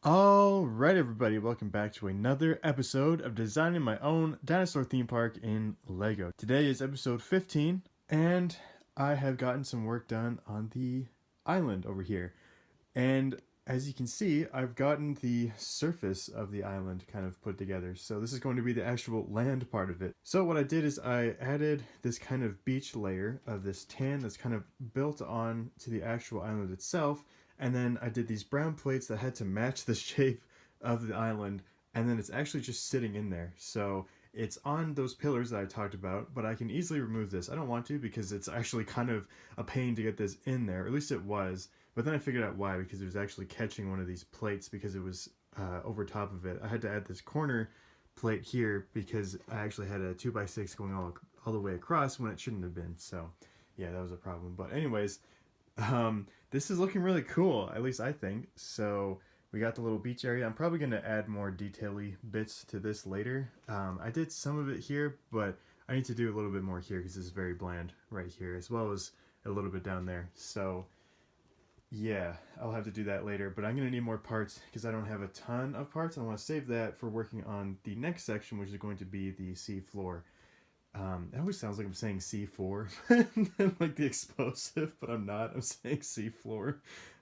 All right, everybody, welcome back to another episode of designing my own dinosaur theme park in Lego. Today is episode 15, and I have gotten some work done on the island over here. And as you can see, I've gotten the surface of the island kind of put together. So this is going to be the actual land part of it. So what I did is I added this kind of beach layer of this tan that's kind of built on to the actual island itself. And then I did these brown plates that had to match the shape of the island. And then it's actually just sitting in there. So it's on those pillars that I talked about, but I can easily remove this. I don't want to because it's actually kind of a pain to get this in there, or at least it was. But then I figured out why, because it was actually catching one of these plates because it was over top of it. I had to add this corner plate here because I actually had a 2x6 going all the way across when it shouldn't have been. So yeah, that was a problem. But anyways, this is looking really cool, at least I think. So we got the little beach area. I'm probably going to add more detail-y bits to this later. I did some of it here, but I need to do a little bit more here because this is very bland right here, as well as a little bit down there. So yeah, I'll have to do that later, but I'm going to need more parts because I don't have a ton of parts. I want to save that for working on the next section, which is going to be the seafloor. It always sounds like I'm saying C4, like the explosive, but I'm not. I'm saying seafloor.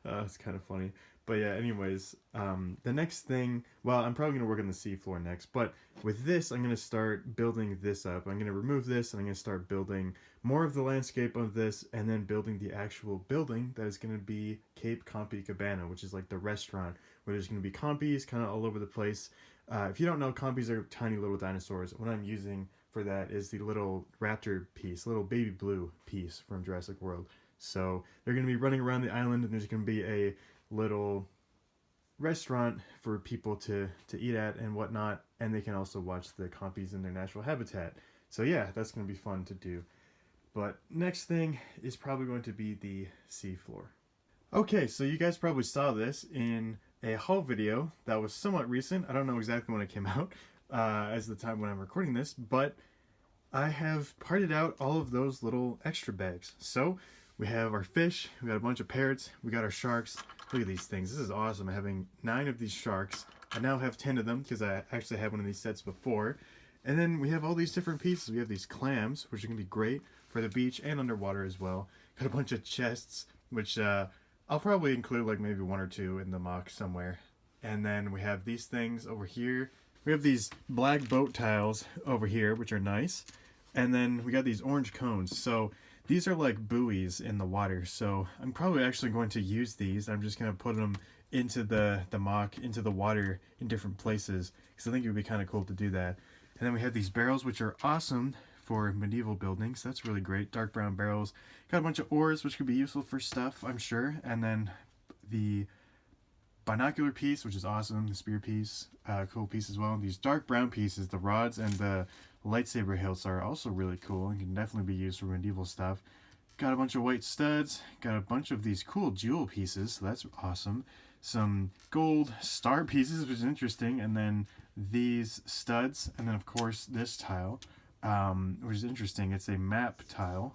It's kind of funny. But yeah, anyways, the next thing, well, I'm probably going to work on the seafloor next, but with this, I'm going to start building this up. I'm going to remove this, and I'm going to start building more of the landscape of this, and then building the actual building that is going to be Cape Compy Cabana, which is like the restaurant, where there's going to be compies kind of all over the place. If you don't know, compies are tiny little dinosaurs. What I'm using for that is the little raptor piece, little baby blue piece from Jurassic World. So they're going to be running around the island, and there's going to be a little restaurant for people to eat at and whatnot, and they can also watch the compies in their natural habitat. So yeah, that's going to be fun to do. But next thing is probably going to be the seafloor. Okay, so you guys probably saw this in a haul video that was somewhat recent. I don't know exactly when it came out as the time when I'm recording this, but I have parted out all of those little extra bags. So we have our fish, we got a bunch of parrots, we got our sharks. Look at these things. This is awesome. Having 9 of these sharks. I now have 10 of them because I actually had one of these sets before. And then we have all these different pieces. We have these clams, which are going to be great for the beach and underwater as well. Got a bunch of chests, which I'll probably include like maybe 1 or 2 in the mock somewhere. And then we have these things over here. We have these black boat tiles over here, which are nice. And then we got these orange cones. So these are like buoys in the water. So I'm probably actually going to use these. I'm just going to put them into the mock, into the water in different places, because I think it would be kind of cool to do that. And then we have these barrels, which are awesome for medieval buildings. That's really great. Dark brown barrels. Got a bunch of oars, which could be useful for stuff, I'm sure. And then the binocular piece, which is awesome. The spear piece, cool piece as well. These dark brown pieces, the rods and the lightsaber hilts, are also really cool and can definitely be used for medieval stuff. Got a bunch of white studs. Got a bunch of these cool jewel pieces, so that's awesome. Some gold star pieces, which is interesting, and then these studs, and then of course this tile, which is interesting. It's a map tile,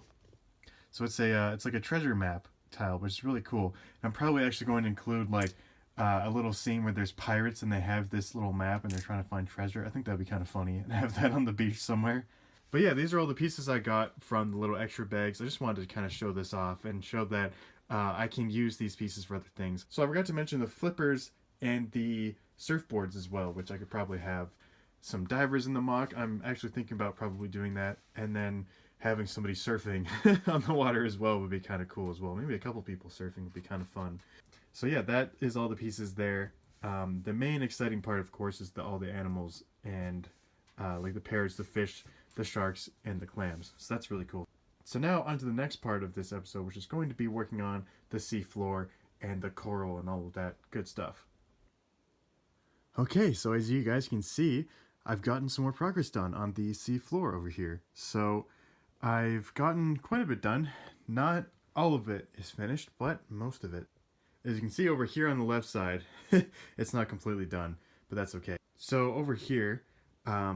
so it's like a treasure map tile, which is really cool. And I'm probably actually going to include like a little scene where there's pirates and they have this little map and they're trying to find treasure. I think that'd be kind of funny and have that on the beach somewhere. But yeah, these are all the pieces I got from the little extra bags. I just wanted to kind of show this off and show that I can use these pieces for other things. So I forgot to mention the flippers and the surfboards as well, which I could probably have some divers in the mock. I'm actually thinking about probably doing that, and then having somebody surfing on the water as well would be kind of cool as well. Maybe a couple people surfing would be kind of fun. So yeah, that is all the pieces there. The main exciting part, of course, is all the animals and like the parrots, the fish, the sharks, and the clams. So that's really cool. So now on to the next part of this episode, which is going to be working on the seafloor and the coral and all of that good stuff. Okay, so as you guys can see, I've gotten some more progress done on the seafloor over here. So I've gotten quite a bit done. Not all of it is finished, but most of it. As you can see over here on the left side, it's not completely done, but that's okay. So over here, I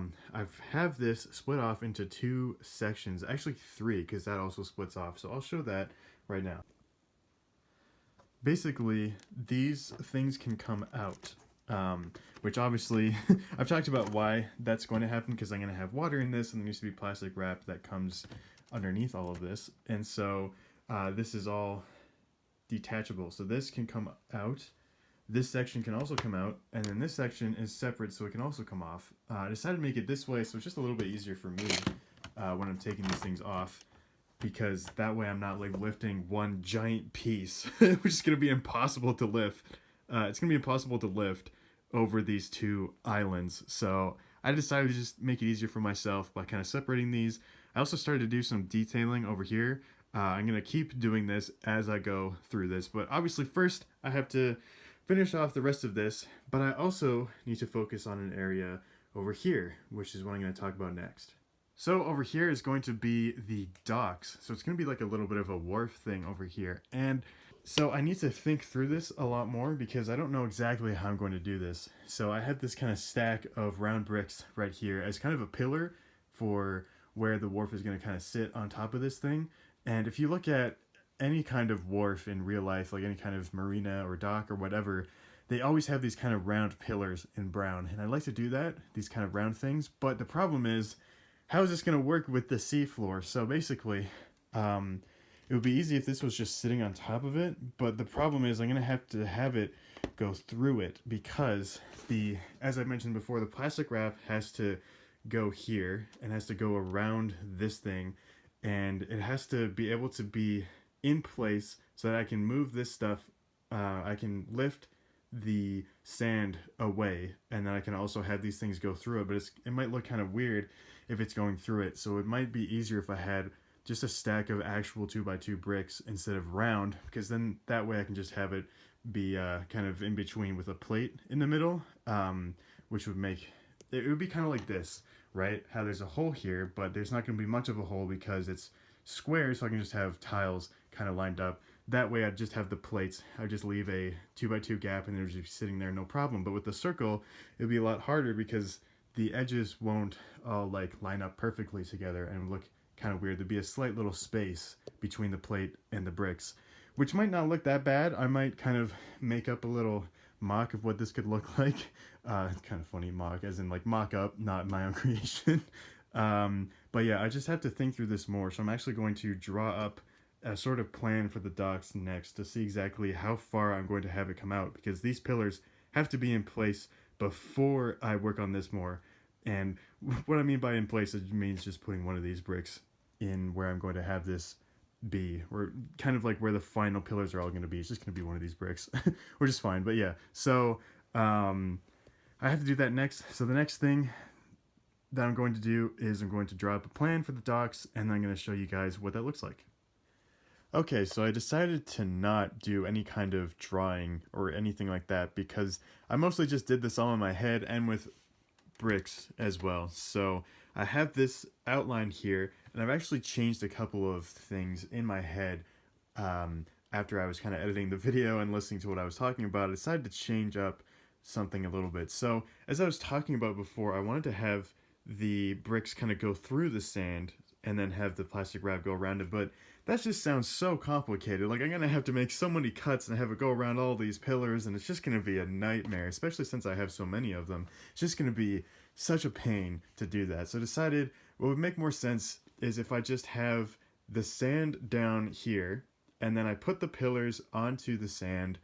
have this split off into 2 sections, actually 3, because that also splits off. So I'll show that right now. Basically, these things can come out. which obviously I've talked about why that's going to happen, because I'm going to have water in this and there needs to be plastic wrap that comes underneath all of this. And so this is all detachable. So this can come out. This section can also come out, and then this section is separate, so it can also come off. I decided to make it this way, so it's just a little bit easier for me when I'm taking these things off, because that way I'm not like lifting one giant piece, which is going to be impossible to lift. It's going to be impossible to lift over these two islands. So I decided to just make it easier for myself by kind of separating these. I also started to do some detailing over here. I'm going to keep doing this as I go through this, but obviously first I have to finish off the rest of this, but I also need to focus on an area over here, which is what I'm going to talk about next. So over here is going to be the docks. So it's going to be like a little bit of a wharf thing over here. And so I need to think through this a lot more because I don't know exactly how I'm going to do this. So I had this kind of stack of round bricks right here as kind of a pillar for where the wharf is going to kind of sit on top of this thing. And if you look at any kind of wharf in real life, like any kind of marina or dock or whatever, they always have these kind of round pillars in brown. And I like to do that, these kind of round things. But the problem is, how is this going to work with the seafloor? So basically, it would be easy if this was just sitting on top of it. But the problem is I'm going to have it go through it because as I mentioned before, the plastic wrap has to go here and has to go around this thing. And it has to be able to be in place so that I can move this stuff. I can lift the sand away, and then I can also have these things go through it, but it might look kind of weird if it's going through it. So it might be easier if I had just a stack of actual 2x2 bricks instead of round, because then that way I can just have it be kind of in between with a plate in the middle, which would make it would be kind of like this, right? How there's a hole here, but there's not going to be much of a hole because it's square, so I can just have tiles kind of lined up. That way I'd just have the plates. I'd just leave a 2x2 gap and they're just sitting there, no problem. But with the circle, it'd be a lot harder because the edges won't all like line up perfectly together and look kind of weird. There'd be a slight little space between the plate and the bricks, which might not look that bad. I might kind of make up a little mock of what this could look like. It's kind of funny, mock as in like mock up, not my own creation. But yeah, I just have to think through this more. So I'm actually going to draw up a sort of plan for the docks next to see exactly how far I'm going to have it come out, because these pillars have to be in place before I work on this more. And what I mean by in place, it means just putting one of these bricks in where I'm going to have this be, or kind of like where the final pillars are all going to be. It's just going to be one of these bricks, which is fine. But yeah, so I have to do that next. So the next thing that I'm going to do is I'm going to draw up a plan for the docks, and then I'm going to show you guys what that looks like. Okay, so I decided to not do any kind of drawing or anything like that because I mostly just did this all in my head and with bricks as well. So I have this outline here, and I've actually changed a couple of things in my head after I was kind of editing the video and listening to what I was talking about. I decided to change up something a little bit. So as I was talking about before, I wanted to have the bricks kind of go through the sand and then have the plastic wrap go around it, but that just sounds so complicated. Like, I'm gonna have to make so many cuts and have it go around all these pillars, and it's just gonna be a nightmare, especially since I have so many of them. It's just gonna be such a pain to do that. So I decided what would make more sense is if I just have the sand down here, and then I put the pillars onto the sand,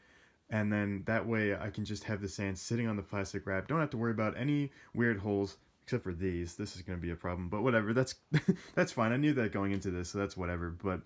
and then that way I can just have the sand sitting on the plastic wrap. Don't have to worry about any weird holes. Except for these. This is going to be a problem, but whatever. That's that's fine. I knew that going into this, so that's whatever. But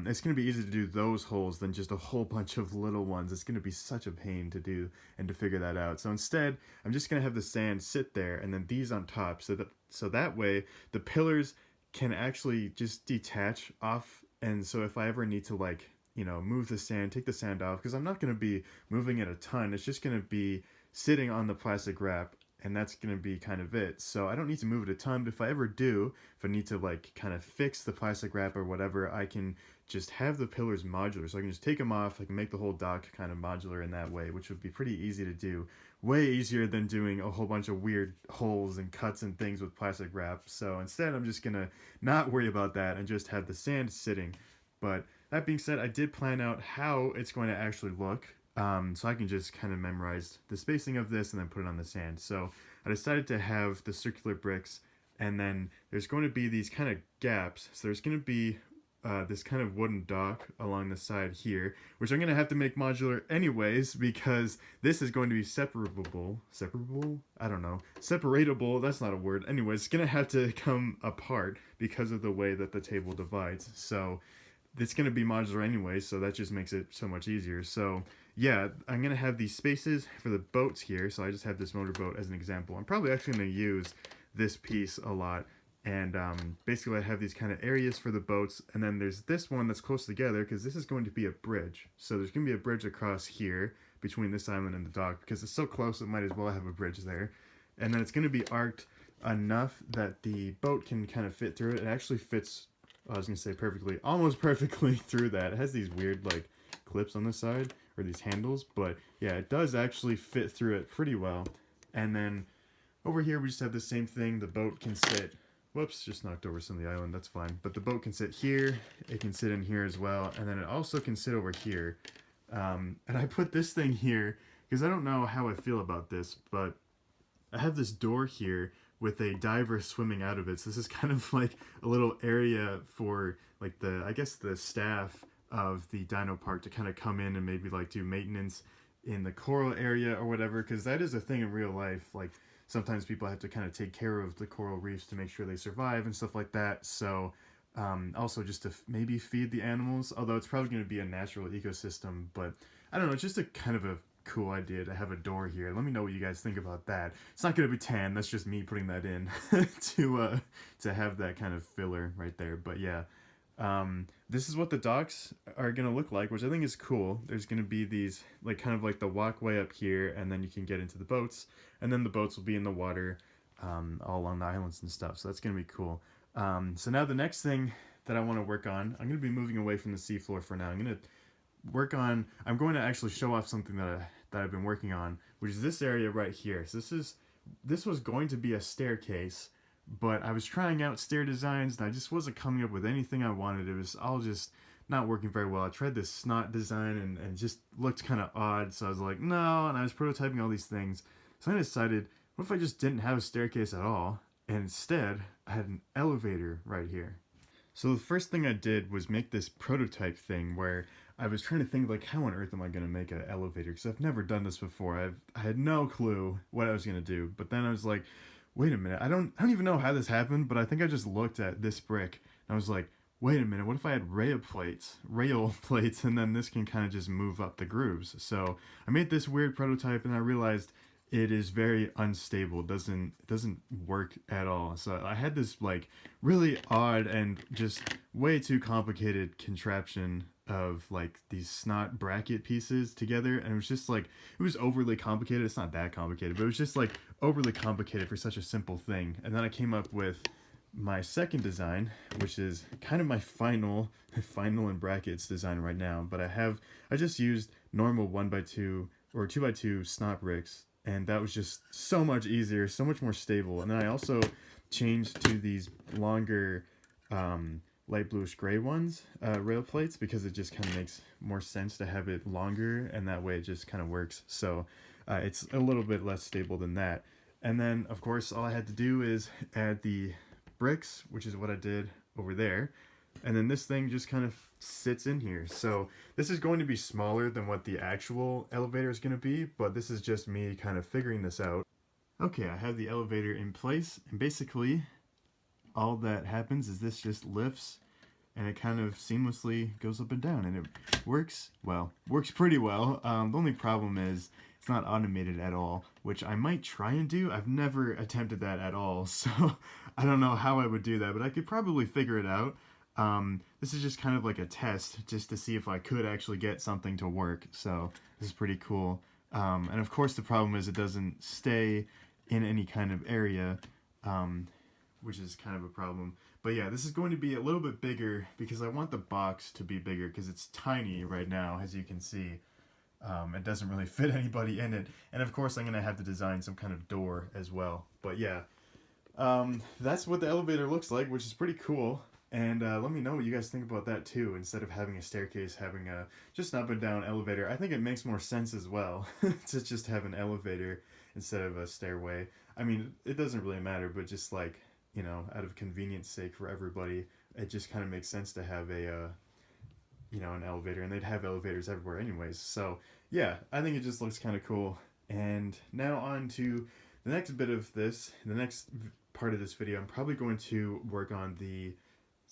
it's going to be easier to do those holes than just a whole bunch of little ones. It's going to be such a pain to do and to figure that out. So instead, I'm just going to have the sand sit there and then these on top, so that way the pillars can actually just detach off. And so if I ever need to, like, you know, move the sand, take the sand off, because I'm not going to be moving it a ton. It's just going to be sitting on the plastic wrap, and that's going to be kind of it. So I don't need to move it a ton, but if I ever do, if I need to like kind of fix the plastic wrap or whatever, I can just have the pillars modular. So I can just take them off, I can make the whole dock kind of modular in that way, which would be pretty easy to do. Way easier than doing a whole bunch of weird holes and cuts and things with plastic wrap. So instead, I'm just going to not worry about that and just have the sand sitting. But that being said, I did plan out how it's going to actually look. so I can just kind of memorize the spacing of this and then put it on the sand. So I decided to have the circular bricks, and then there's going to be these kind of gaps. So there's going to be this kind of wooden dock along the side here, which I'm going to have to make modular anyways, because this is going to be separable? I don't know. Separatable, that's not a word. Anyways, it's going to have to come apart because of the way that the table divides. So it's going to be modular anyway, so that just makes it so much easier. So yeah, I'm going to have these spaces for the boats here. So I just have this motorboat as an example. I'm probably actually going to use this piece a lot. And basically I have these kind of areas for the boats, and then there's this one that's close together because this is going to be a bridge. So there's going to be a bridge across here between this island and the dock because it's so close it might as well have a bridge there. And then it's going to be arced enough that the boat can kind of fit through it. It actually fits, I was going to say perfectly, almost perfectly through that. It has these weird like clips on the side, or these handles, but yeah, it does actually fit through it pretty well. And then over here we just have the same thing. The boat can sit, whoops, just knocked over some of the island, that's fine. But the boat can sit here, it can sit in here as well, and then it also can sit over here. And I put this thing here because I don't know how I feel about this, but I have this door here with a diver swimming out of it. So this is kind of like a little area for like the, I guess the staff of the dino park to kind of come in and maybe like do maintenance in the coral area or whatever, because that is a thing in real life. Like sometimes people have to kind of take care of the coral reefs to make sure they survive and stuff like that. So also just to maybe feed the animals, although it's probably going to be a natural ecosystem, but I don't know, it's just a kind of a cool idea to have a door here. Let me know what you guys think about that. It's not going to be tan, that's just me putting that in to have that kind of filler right there. But yeah, this is what the docks are going to look like, which I think is cool. There's going to be these like kind of like the walkway up here, and then you can get into the boats, and then the boats will be in the water all along the islands and stuff. So that's going to be cool. So now the next thing that I want to work on, I'm going to be moving away from the seafloor for now. I'm going to actually show off something that I've been working on, which is this area right here. So this was going to be a staircase, but I was trying out stair designs and I just wasn't coming up with anything I wanted. It was all just not working very well. I tried this snot design and it just looked kind of odd, so I was like, no, and I was prototyping all these things. So I decided, what if I just didn't have a staircase at all, and instead I had an elevator right here. So the first thing I did was make this prototype thing where I was trying to think like, how on earth am I going to make an elevator? Because I've never done this before. I had no clue what I was going to do. But then I was like, wait a minute, I don't even know how this happened, but I think I just looked at this brick and I was like, wait a minute, what if I had rail plates, and then this can kind of just move up the grooves. So I made this weird prototype and I realized it is very unstable. It doesn't work at all. So I had this like really odd and just way too complicated contraption of like these snot bracket pieces together, and it was just like, it was overly complicated. It's not that complicated, but it was just like overly complicated for such a simple thing. And then I came up with my second design, which is kind of my final in brackets design right now. But I just used normal 1x2 or 2x2 snot bricks, and that was just so much easier, so much more stable. And then I also changed to these longer light bluish gray ones, rail plates, because it just kind of makes more sense to have it longer, and that way it just kind of works. So it's a little bit less stable than that. And then of course all I had to do is add the bricks, which is what I did over there, and then this thing just kind of sits in here. So this is going to be smaller than what the actual elevator is going to be, but this is just me kind of figuring this out. Okay, I have the elevator in place, and basically all that happens is this just lifts and it kind of seamlessly goes up and down, and it works pretty well. The only problem is it's not automated at all, which I might try and do. I've never attempted that at all, so I don't know how I would do that, but I could probably figure it out. This is just kind of like a test just to see if I could actually get something to work, so this is pretty cool. And of course the problem is it doesn't stay in any kind of area, which is kind of a problem. But yeah, this is going to be a little bit bigger because I want the box to be bigger because it's tiny right now, as you can see. It doesn't really fit anybody in it. And of course I'm going to have to design some kind of door as well. But yeah, that's what the elevator looks like, which is pretty cool. And let me know what you guys think about that too. Instead of having a staircase, having a just an up and down elevator. I think it makes more sense as well to just have an elevator instead of a stairway. I mean, it doesn't really matter, but just like, you know, out of convenience sake for everybody, it just kind of makes sense to have you know, an elevator, and they'd have elevators everywhere anyways. So yeah, I think it just looks kind of cool. And now on to the next bit of this, the next part of this video. I'm probably going to work on the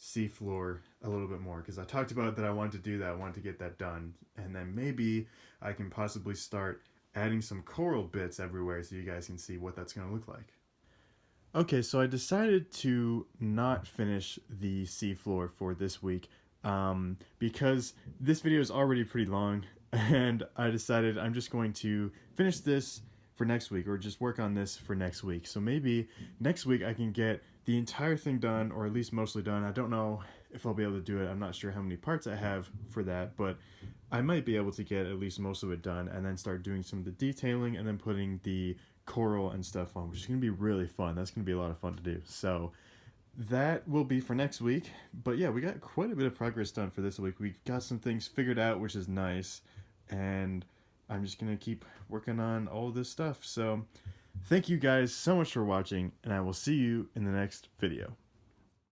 seafloor a little bit more, because I talked about that I wanted to do that, I wanted to get that done, and then maybe I can possibly start adding some coral bits everywhere so you guys can see what that's going to look like. Okay, so I decided to not finish the seafloor for this week because this video is already pretty long, and I decided I'm just going to finish this for next week, or just work on this for next week. So maybe next week I can get the entire thing done, or at least mostly done. I don't know if I'll be able to do it. I'm not sure how many parts I have for that, but I might be able to get at least most of it done, and then start doing some of the detailing, and then putting the coral and stuff on, which is going to be really fun. That's going to be a lot of fun to do. So that will be for next week. But yeah, we got quite a bit of progress done for this week. We got some things figured out, which is nice, and I'm just going to keep working on all this stuff. So thank you guys so much for watching, and I will see you in the next video.